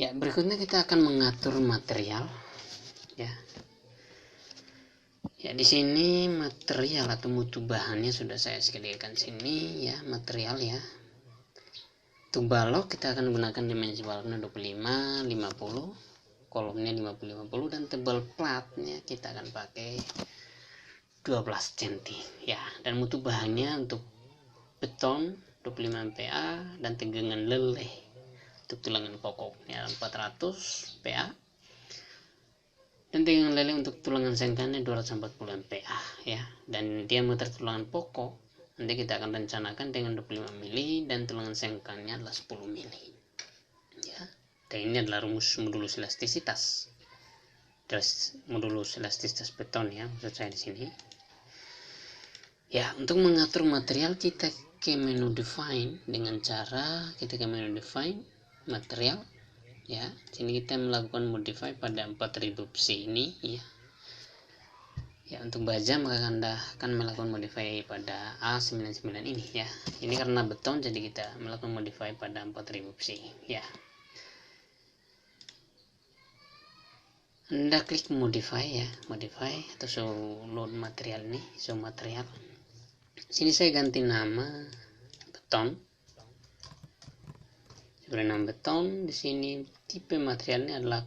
Ya, berikutnya kita akan mengatur material ya. Ya, di sini material atau mutu bahannya sudah saya sediakan sini ya, material ya. Untuk balok kita akan gunakan dimensi baloknya 25, 50, kolomnya 50, 50 dan tebal platnya kita akan pakai 12 cm ya. Dan mutu bahannya untuk beton 25 MPa dan tegangan leleh untuk tulangan pokoknya 400 PA dan tegangan leleh untuk tulangan sengkannya 240 MPa ya. Dan diameter tulangan pokok nanti kita akan rencanakan dengan 25 mili dan tulangan sengkannya adalah 10 mili ya. Dan ini adalah rumus modulus elastisitas. Terus modulus elastisitas beton ya, maksud saya di sini. Ya, untuk mengatur material kita ke menu define dengan cara kita ke menu define material ya. Sini kita melakukan modify pada 4000 psi ini ya. Ya, untuk baja maka Anda akan melakukan modify pada A99 ini ya. Ini karena beton jadi kita melakukan modify pada 4000 psi ya. Anda klik modify ya, modify atau show load material ini, show material. Sini saya ganti nama beton. Beri nama beton. Di sini tipe materialnya adalah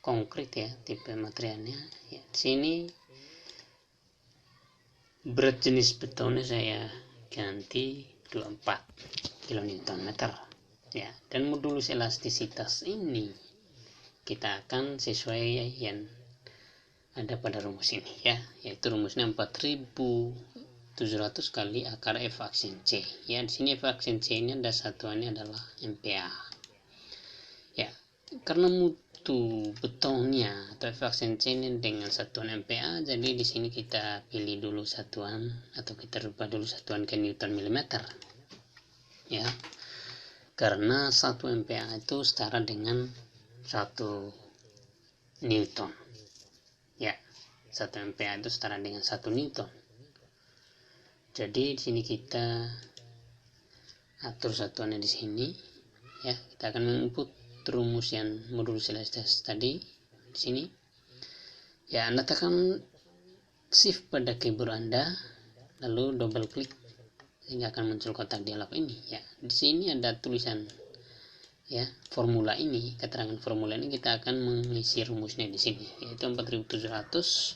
konkrit ya, tipe materialnya. Ya, di sini berat jenis betonnya saya ganti 24 kN ya. Dan modulus elastisitas ini kita akan sesuai yang ada pada rumus ini ya, yaitu rumusnya 4700 kali akar F aksen C ya. Di sini F aksen C ini ada satuannya adalah MPa ya. Karena mutu betonnya atau F aksen C ini dengan satuan MPa, jadi di sini kita pilih dulu satuan atau kita rubah dulu satuan ke Newton milimeter ya. Karena 1 MPa itu setara dengan 1 Newton ya. 1 MPa itu setara dengan 1 Newton. Jadi di sini kita atur satuannya di sini ya. Kita akan menginput rumus yang modulus elastisitas tadi di sini ya. Anda tekan shift pada keyboard Anda lalu double klik sehingga akan muncul kotak dialog ini ya. Di sini ada tulisan ya, formula ini, keterangan formula ini kita akan mengisi rumusnya di sini, yaitu 4700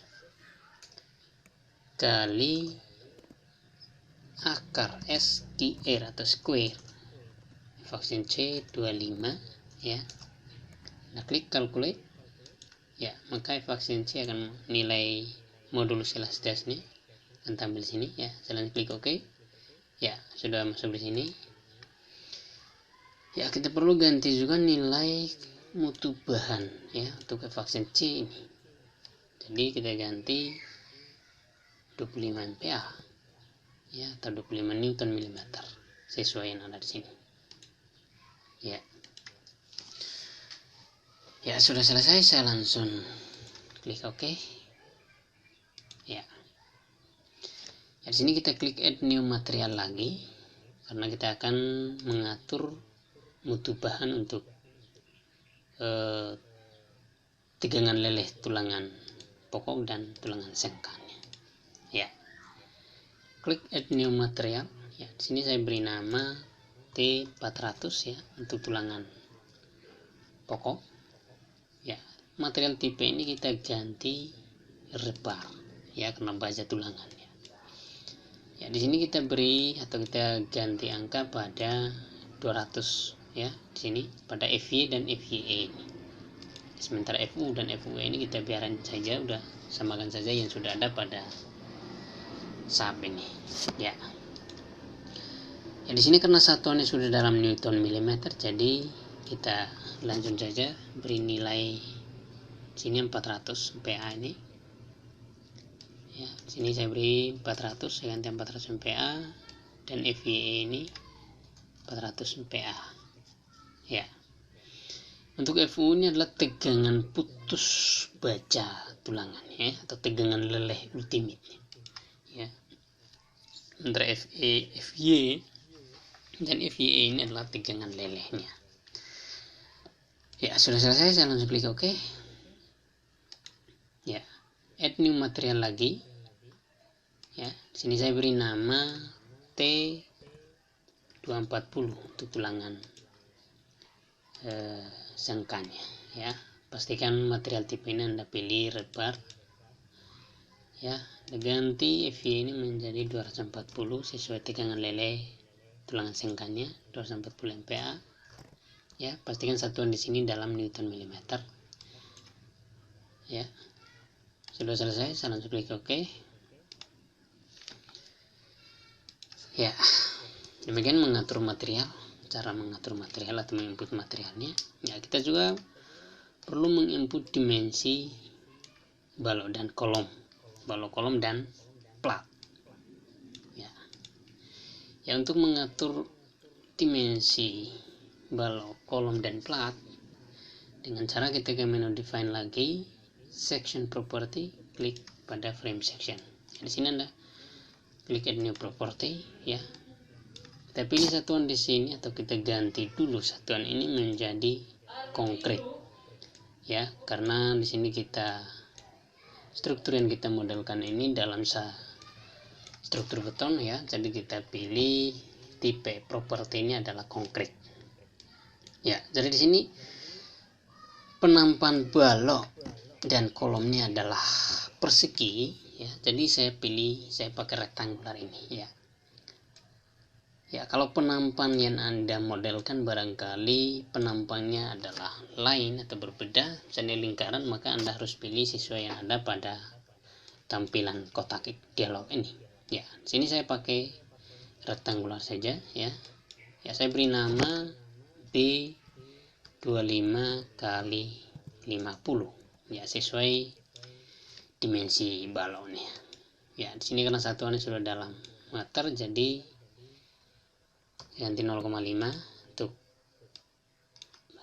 kali akar SQR atau square vaksin C 25 ya. Nah, klik calculate ya, maka vaksin C akan nilai modulus elastisitas ini akan tampil di sini ya. Selanjutnya klik OK ya, sudah masuk di sini. Ya, kita perlu ganti juga nilai mutu bahan ya untuk vaksin C ini. Jadi kita ganti 25 MPa ya atau 25 Newton milimeter sesuai yang ada di sini. Ya. Ya, sudah selesai, saya langsung klik OK. Ya. Ya, di sini kita klik add new material lagi karena kita akan mengatur mutu bahan untuk tegangan leleh tulangan pokok dan tulangan sengkannya ya. Klik add new material ya. Di sini saya beri nama T400 ya untuk tulangan pokok ya. Material tipe ini kita ganti rebar ya karena baja tulangannya ya. Di sini kita beri atau kita ganti angka pada 200 ya. Di sini pada FY dan FYE ini. Sementara FU dan FUE ini kita biarkan saja, udah samakan saja yang sudah ada pada SAP ini ya. Ya, di sini karena satuannya sudah dalam Newton milimeter, jadi kita langsung saja beri nilai sini 400 MPa ini ya. Di sini saya beri 400, saya ganti 400 MPa dan FYE ini 400 MPa ya. Untuk FU ini adalah tegangan putus baja tulangan ya, atau tegangan leleh ultimate ya. Antara FY dan FYE ini adalah tegangan lelehnya. Ya, sudah selesai, saya langsung klik OK. Ya, add new material lagi. Ya, di sini saya beri nama T240 untuk tulangan sengkanya. Ya, pastikan material tipe ini Anda pilih red bar. Ya, ganti FY ini menjadi 240 sesuai tegangan lele tulangan sengkanya 240 MPa. Ya, pastikan satuan di sini dalam Newton millimeter. Ya, sudah selesai, saya langsung klik OK. Ya, demikian mengatur material, cara mengatur material atau menginput materialnya. Ya, kita juga perlu menginput dimensi balok dan kolom, dan plat. Ya, untuk mengatur dimensi balok, kolom, dan plat dengan cara kita ke menu define lagi, section property, klik pada frame section. Di sini Anda klik add new property, ya. Kita pilih satuan di sini atau kita ganti dulu satuan ini menjadi konkret. Ya, karena di sini kita struktur yang kita modelkan ini dalam struktur beton, ya. Jadi kita pilih tipe properti ini adalah konkret. Ya, jadi di sini penampan balok dan kolomnya adalah persegi, ya. Jadi saya pakai rektangular ini, ya. Ya, kalau penampan yang Anda modelkan barangkali penampannya adalah lain atau berbeda, misalnya lingkaran, maka Anda harus pilih sesuai yang ada pada tampilan kotak dialog ini. Ya, sini saya pakai rektangular saja, ya. Ya, saya beri nama B25 kali 50, ya, sesuai dimensi baloknya. Ya, di sini karena satuannya sudah dalam meter, jadi ganti 0,5 untuk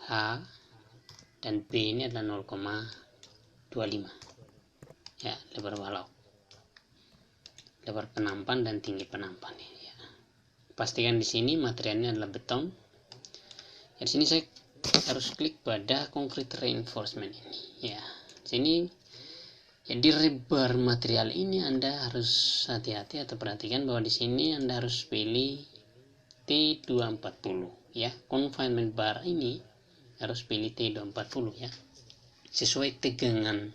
H, dan B ini adalah 0,25. Ya, lebar balok, lebar penampan dan tinggi penampan, ya. Pastikan di sini materialnya adalah beton. Ya, di sini saya harus klik pada concrete reinforcement ini, ya. Di sini ya, di rebar material ini Anda harus hati-hati atau perhatikan bahwa di sini Anda harus pilih T240, ya. Confinement bar ini harus pilih T240, ya, sesuai tegangan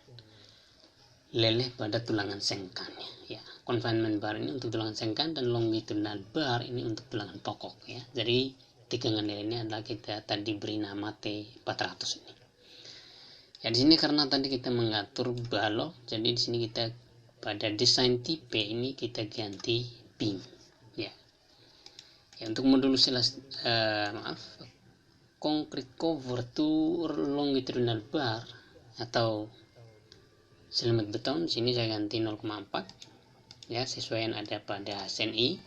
leleh pada tulangan sengkannya, ya. Confinement bar ini untuk tulangan sengkan dan longitudinal bar ini untuk tulangan pokok, ya. Jadi tegangan lelehnya adalah kita tadi beri nama T400 ini. Ya, di sini karena tadi kita mengatur balok, jadi di sini kita pada desain tipe ini kita ganti beam, ya. Ya, untuk modul concrete cover to longitudinal bar atau selimut beton, sini saya ganti 0,4, ya, sesuai yang ada pada SNI.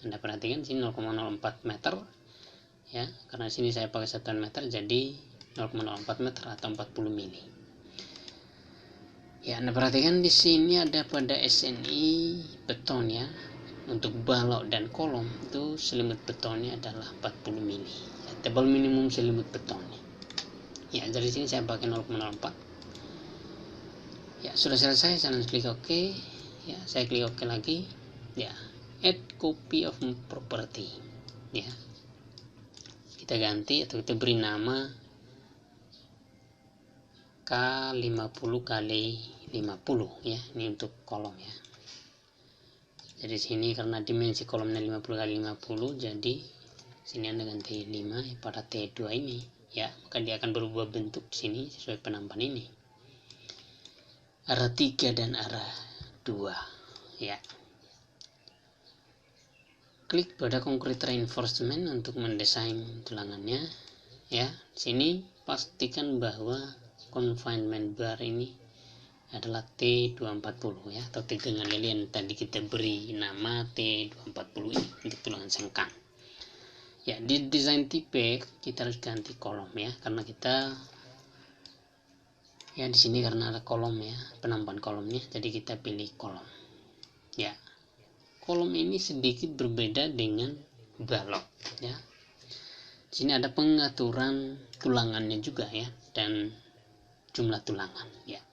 Anda perhatikan sini 0,04 meter, ya, karena sini saya pakai satuan meter, jadi 0,04 meter atau 40 mili. Ya, Anda perhatikan di sini ada pada SNI beton, ya. Untuk balok dan kolom itu selimut betonnya adalah 40 mili, ya, tebal minimum selimut betonnya. Ya, dari sini saya pakai 0,04. Ya, sudah selesai, saya langsung klik OK. Ya, saya klik OK lagi. Ya, add copy of property. Ya, kita ganti atau kita beri nama K50 kali 50, ya. Ini untuk kolom, ya. Jadi sini karena dimensi kolomnya 50 kali 50, jadi sini Anda ganti 5 ya, pada T2 ini, ya. Maka dia akan berubah bentuk di sini sesuai penampan ini. Arah 3 dan arah 2, ya. Klik pada concrete reinforcement untuk mendesain tulangannya, ya. Sini pastikan bahwa confinement bar ini adalah T240, ya, atau tegangan lele yang tadi kita beri nama T240 ini untuk tulangan sengkang. Ya, di desain tipe kita harus ganti kolom, ya, karena kita, ya, di sini karena ada kolom, ya, penampan kolomnya, jadi kita pilih kolom. Ya, kolom ini sedikit berbeda dengan balok, ya. Di Sini ada pengaturan tulangannya juga ya, dan jumlah tulangan ya.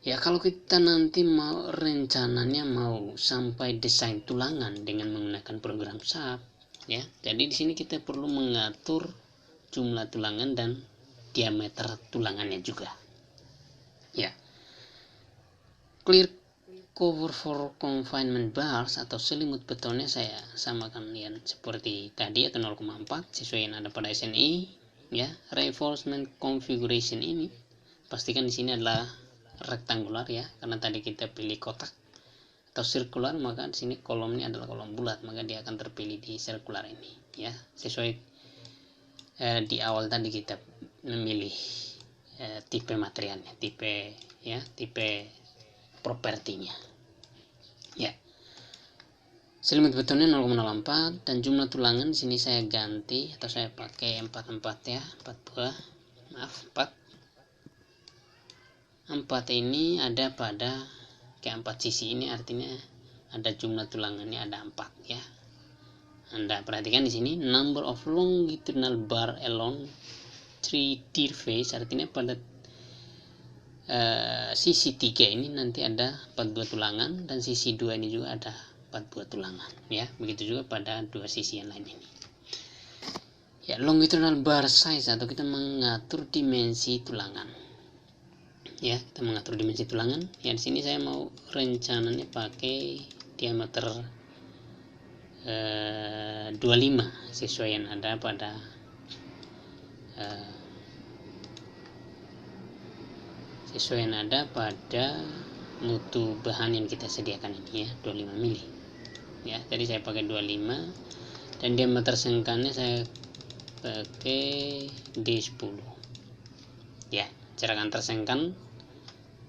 Ya kalau kita nanti mau rencananya mau sampai desain tulangan dengan menggunakan program SAP ya. Jadi di sini kita perlu mengatur jumlah tulangan dan diameter tulangannya juga. Ya. Clear cover for confinement bars atau selimut betonnya saya samakan ya seperti tadi atau 0,4 sesuai yang ada pada SNI ya. Reinforcement configuration ini pastikan di sini adalah rektangular ya, karena tadi kita pilih kotak atau sirkular, maka di sini kolomnya adalah kolom bulat, maka dia akan terpilih di sirkular ini ya, sesuai di awal tadi kita memilih tipe materialnya, tipe propertinya ya. Selimut betonnya 0,04 dan jumlah tulangan di sini saya ganti atau saya pakai 44 ya, 4 buah, maaf 4 ini ada pada keempat sisi ini, artinya ada jumlah tulangannya ada 4 ya. Anda perhatikan di sini number of longitudinal bar along 3 tier face, artinya pada sisi 3 ini nanti ada 42 tulangan dan sisi 2 ini juga ada 42 tulangan ya. Begitu juga pada dua sisi yang lain ini. Ya, longitudinal bar size atau kita mengatur dimensi tulangan. Ya, kita mengatur dimensi tulangan. Ya, di sini saya mau rencananya pakai diameter 25 sesuai yang ada pada mutu bahan yang kita sediakan ini ya, 25 mili ya. Jadi saya pakai 25 dan diameter sengkannya saya pakai D10 ya. Jarak antar sengkan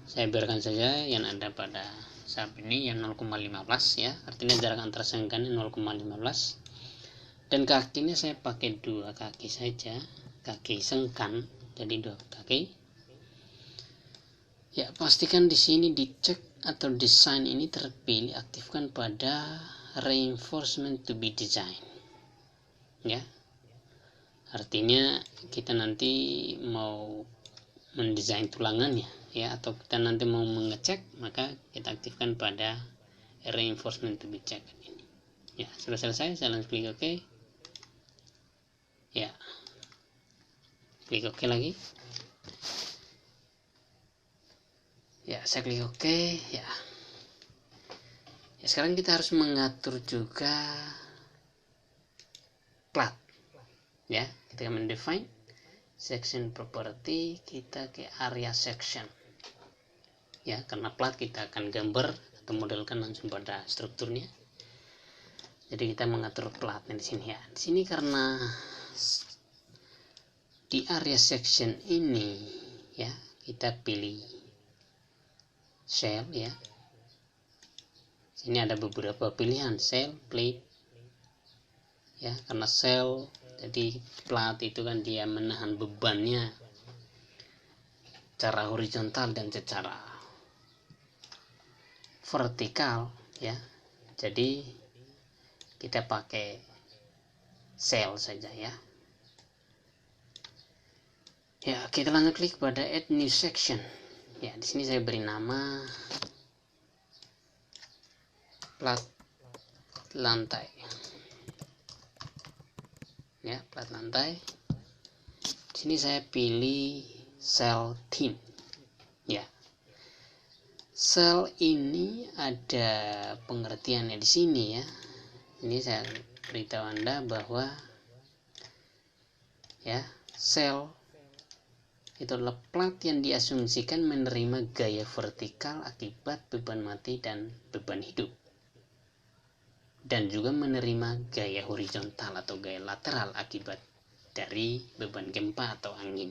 saya biarkan saja yang ada pada SAP ini yang 0,15 ya, artinya jarak antar sengkannya 0,15 dan kakinya saya pakai 2 kaki saja, kaki sengkan, jadi 2 kaki ya. Pastikan di sini dicek atau desain ini terpilih, aktifkan pada reinforcement to be design ya, artinya kita nanti mau mendesain tulangannya ya, atau kita nanti mau mengecek, maka kita aktifkan pada reinforcement to be check ini ya. Sudah selesai, saya langsung klik OK ya, klik OK lagi ya, saya klik OK ya. Sekarang kita harus mengatur juga plat ya. Kita mendefine section property, kita ke area section ya, karena plat kita akan gambar atau modelkan langsung pada strukturnya. Jadi kita mengatur platnya di sini ya. Di sini karena di area section ini ya, kita pilih shell ya. Sini ada beberapa pilihan, shell, plate ya, karena shell jadi plat itu kan dia menahan bebannya secara horizontal dan secara vertikal ya. Jadi kita pakai shell saja ya. Ya, kita langsung klik pada add new section. Ya, di sini saya beri nama plat lantai. Ya, plat lantai. Di sini saya pilih cell theme. Ya. Sel ini ada pengertiannya di sini ya. Ini saya beritahu Anda bahwa ya, sel itu adalah plat yang diasumsikan menerima gaya vertikal akibat beban mati dan beban hidup, dan juga menerima gaya horizontal atau gaya lateral akibat dari beban gempa atau angin.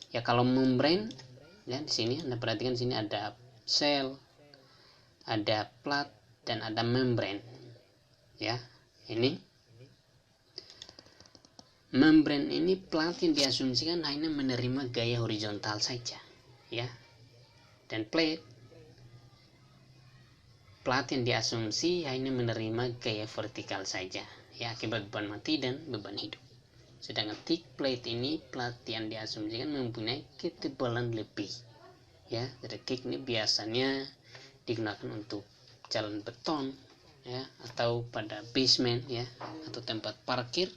Ya, kalau membrane ya, di sini Anda perhatikan di sini ada sel, ada plat dan ada membrane. Ya, ini membrane ini plat yang diasumsikan hanya menerima gaya horizontal saja ya, dan plat yang diasumsi hanya menerima gaya vertikal saja ya, akibat beban mati dan beban hidup. Sedangkan thick plate ini plat yang diasumsikan mempunyai ketebalan lebih, ya. Jadi thick ini biasanya digunakan untuk jalan beton, ya, atau pada basement, ya, atau tempat parkir,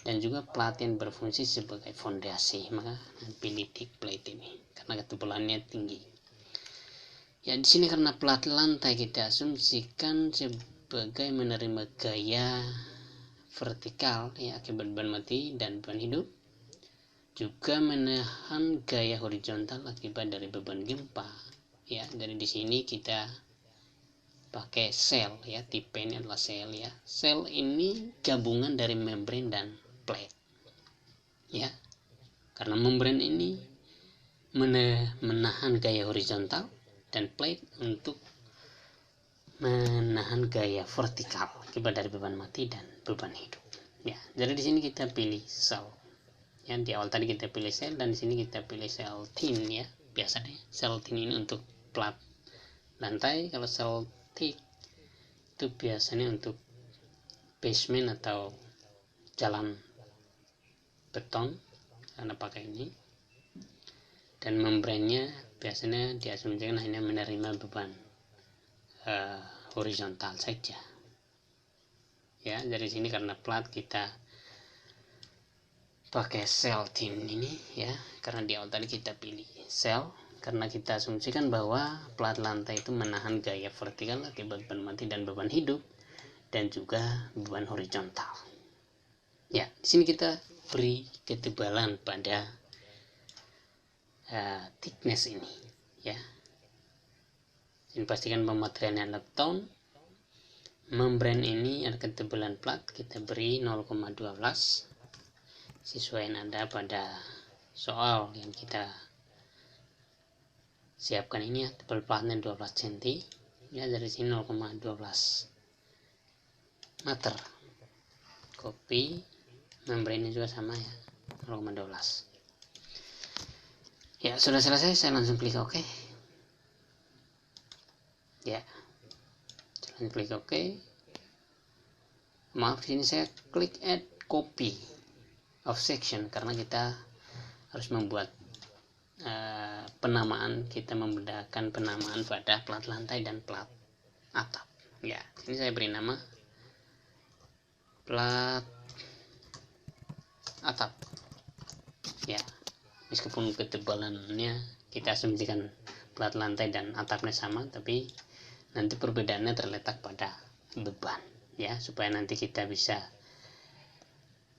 dan juga plat yang berfungsi sebagai fondasi. Maka pilih thick plate ini karena ketebalannya tinggi. Ya, di sini karena plat lantai kita asumsikan sebagai menerima gaya vertikal, ya, akibat beban mati dan beban hidup, juga menahan gaya horizontal akibat dari beban gempa, ya. Jadi di sini kita pakai sel, ya, tipe ini adalah sel, ya. Sel ini gabungan dari membran dan plate, ya, karena membran ini menahan gaya horizontal dan plate untuk menahan gaya vertikal akibat dari beban mati dan beban hidup, ya. Jadi di sini kita pilih sel, ya. Di awal tadi kita pilih sel dan di sini kita pilih sel tin, ya. Biasanya sel tin ini untuk plat lantai, kalau sel thick itu biasanya untuk basement atau jalan beton, karena pakai ini. Dan membrannya biasanya diasumsikan hanya menerima beban horizontal saja, ya. Dari sini karena plat kita pakai sel tin ini, ya, karena di awal tadi kita pilih sel karena kita asumsikan bahwa plat lantai itu menahan gaya vertikal akibat beban mati dan beban hidup dan juga beban horizontal, ya. Di sini kita beri ketebalan pada thickness ini, ya. Ini pastikan materialnya adalah beton. Membran ini ada ketebalan plat kita beri 0,12 sesuai nada pada soal yang kita siapkan ini, ya. Tebal platnya 12 cm, ya. Dari sini 0,12 meter. Copy. Membrannya juga sama, ya, 0,12. Ya, sudah selesai, saya langsung klik OK, ya. Jangan klik OK. Maaf, sini saya klik add copy of section karena kita harus membuat penamaan. Kita membedakan penamaan pada plat lantai dan plat atap, ya. Ini saya beri nama plat atap, ya. Meskipun ketebalannya kita asumsikan plat lantai dan atapnya sama, tapi nanti perbedaannya terletak pada beban, ya. Supaya nanti kita bisa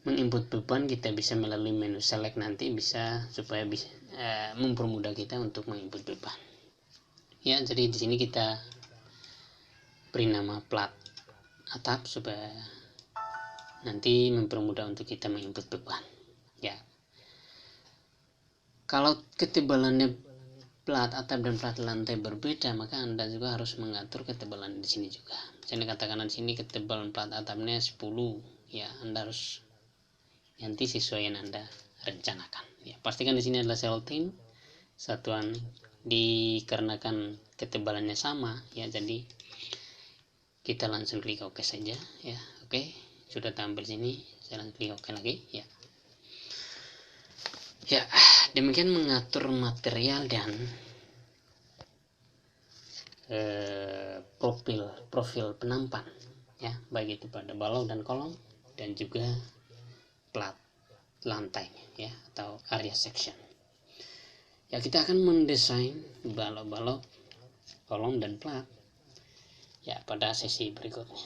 menginput beban, kita bisa melalui menu select nanti bisa, supaya bisa mempermudah kita untuk menginput beban, ya. Jadi di sini kita beri nama plat atap supaya nanti mempermudah untuk kita menginput beban, ya. Kalau ketebalannya plat atap dan plat lantai berbeda, maka Anda juga harus mengatur ketebalan di sini juga. Misalnya katakan di sini ketebalan plat atapnya 10, ya. Anda harus ganti sesuai yang Anda rencanakan, ya. Pastikan di sini adalah sel tin satuan dikarenakan ketebalannya sama, ya. Jadi kita langsung klik OK saja, ya. Oke, sudah tampil sini, saya langsung klik OK lagi, ya. Ya, demikian mengatur material dan profil penampan, ya, baik itu pada balok dan kolom dan juga plat lantai, ya, atau area section. Ya, kita akan mendesain balok-balok, kolom dan plat, ya, pada sesi berikutnya.